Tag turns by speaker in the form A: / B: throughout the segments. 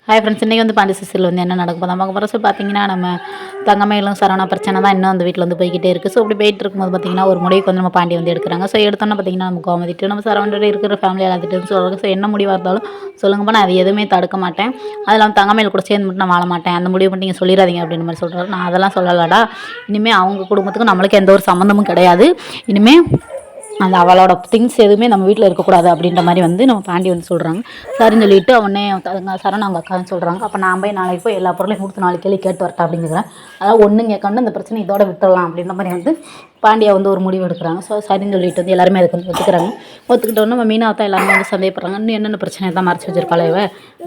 A: Hi friends, இன்றைக்கி வந்து Pandi Cecil வந்து என்ன நடக்கும் நமக்கு பரசு பார்த்தீங்கன்னா, நம்ம தங்கமயிலும் சரவணா பிரச்சனை தான் இன்னும் அந்த வீட்டில் வந்து போய்கிட்டே இருக்குது. ஸோ இப்படி போயிட்டு இருக்கும்போது பார்த்தீங்கன்னா, ஒரு முடிவுக்கு வந்து நம்ம பாண்டி வந்து எடுக்கிறாங்க. ஸோ எடுத்தோன்னா பார்த்தீங்கன்னா, நம்ம கோமதிட்டு நம்ம சரவணோட இருக்கிற ஃபேமிலி எல்லாத்திட்டு சொல்கிறாங்க. ஸோ என்ன முடிவாக இருந்தாலும் சொல்லுங்கப்பா, நான் அது எதுவுமே தடுக்க மாட்டேன். அதில் வந்து தங்கமயில் கூட சேர்ந்து மட்டும் நான் வாழ மாட்டேன், அந்த முடிவு பண்ணி நீங்கள் சொல்லிடாதீங்க அப்படின்ற மாதிரி சொல்கிறாரு. நான் அதெல்லாம் சொல்லலடா, இனிமேல் அவங்க குடும்பத்துக்கும் நம்மளுக்கு எந்த ஒரு சம்மந்தமும் கிடையாது. இனிமேல் அந்த அவளோட திங்ஸ் எதுவுமே நம்ம வீட்டில் இருக்கக்கூடாது அப்படின்ற மாதிரி வந்து நம்ம பாண்டி வந்து சொல்கிறாங்க. சரின்னு சொல்லிட்டு அவனே சரண் அவங்க அக்கான்னு சொல்கிறாங்க. அப்போ நான் போய் நாளைக்கு போய் எல்லா பொருளையும் கொடுத்து 4 கேள்வி கேட்டு வரட்டா அப்படிங்கிறேன். அதாவது ஒன்றும் கேட்காம இந்த பிரச்சனை இதோட விட்டுடலாம் அப்படின்ற மாதிரி வந்து பாண்டியா வந்து ஒரு முடிவு எடுக்கிறாங்க. ஸோ சரின்னு சொல்லிட்டு வந்து எல்லாருமே அதுக்கு வந்து ஒத்துக்கிறாங்க. ஒத்துக்கிட்டோன்னு நம்ம மீனாவத்தான் எல்லாருமே வந்து சந்தேகப்படுறாங்க. இன்னும் என்னென்ன பிரச்சனை தான் மறைச்சி வச்சிருக்காளே இவ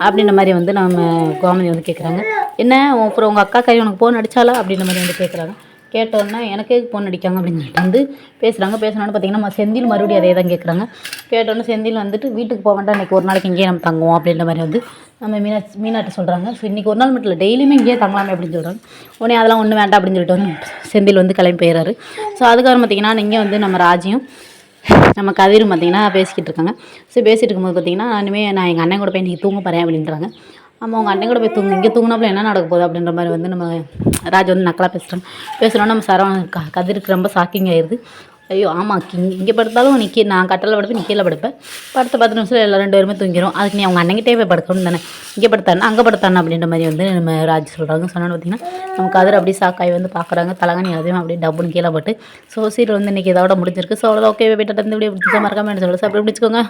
A: அப்படின்ற மாதிரி வந்து நம்ம கோமதி வந்து கேட்குறாங்க. என்ன அப்புறம் உங்கள் அக்கா கறி உனக்கு ஃபோன் அடிச்சாலா அப்படின்ற மாதிரி வந்து கேட்குறாங்க. கேட்டோன்னா எனக்கே ஃபோன் அடிக்காங்க அப்படின்னு சொல்லிட்டு வந்து பேசுகிறாங்க. பேசுனான்னு பார்த்தீங்கன்னா நம்ம செந்தில் மறுபடியும் அதே தான் கேட்குறாங்க. கேட்டோன்னே செந்தில் வந்துட்டு வீட்டுக்கு போக வேண்டாம், இன்றைக்கி ஒரு நாளைக்கு இங்கேயே நம்ம தங்குவோம் அப்படின்ற மாதிரி வந்து நம்ம மீனாட்ட சொல்கிறாங்க. ஸோ இன்றைக்கி ஒரு நாள் மட்டும் இல்லை, டெய்லியுமே இங்கேயே தங்கலாமே அப்படின்னு சொல்கிறாங்க. உடனே அதெல்லாம் ஒன்றும் வேண்டாம் அப்படின்னு சொல்லிட்டு வந்து செந்தில் வந்து கிளம்பி போயிடுறாரு. ஸோ அதுக்கப்புறம் பார்த்திங்கன்னா இங்கே வந்து நம்ம ராஜியும் நம்ம கதிரும் பார்த்திங்கன்னா பேசிக்கிட்டு இருக்காங்க. ஸோ பேசிகிட்டு இருக்கும்போது பார்த்திங்கன்னா இனிமேல் நான் எங்கள் அண்ணன் கூட போய் இன்றைக்கி தூங்க போகிறேன் அப்படின்றாங்க. ஆமாம், உங்கள் அண்ணன் கூட போய் தூங்க, இங்கே தூங்கினாப்புல என்ன நடக்க போகுது அப்படின்ற மாதிரி வந்து நம்ம ராஜ் வந்து நக்கலாக பேசுகிறோன்னா நம்ம சரவணன் கதிருக்கு ரொம்ப ஷாக்கிங் ஆயிடுது. ஐயோ ஆமாம், இங்கே படுத்தாலும் நான் கட்டலில் படுப்பேன், நீ கீழே படுப்பேன், படுத்த 10 நிமிஷம் எல்லாம் 2 பேருமே தூங்கிடும், அதுக்கு நீ அவங்க அண்ணங்கிட்டே போய் படுக்கணும் தானே, இங்கே படுத்தானா அங்கே படுத்தானா அப்படின்ற மாதிரி வந்து நம்ம ராஜ் சொல்கிறாங்க. சொன்னோன்னு பார்த்திங்கன்னா நம்ம கதிர் அப்படியே ஷாக்காகி வந்து பார்க்குறாங்க. தலகாணி அதையும் அப்படியே டப்புன்னு கீழே பட்டு. ஸோ சீரியல் வந்து இன்றைக்கி இதோட முடிஞ்சிருக்கு. ஸோ அவ்வளோதான். ஓகே, போய்ட்டு வந்து இப்படி பிடிச்சா மறக்காமல் என்ன சொல்லுங்கள், அப்படி பிடிச்சிக்கோங்க.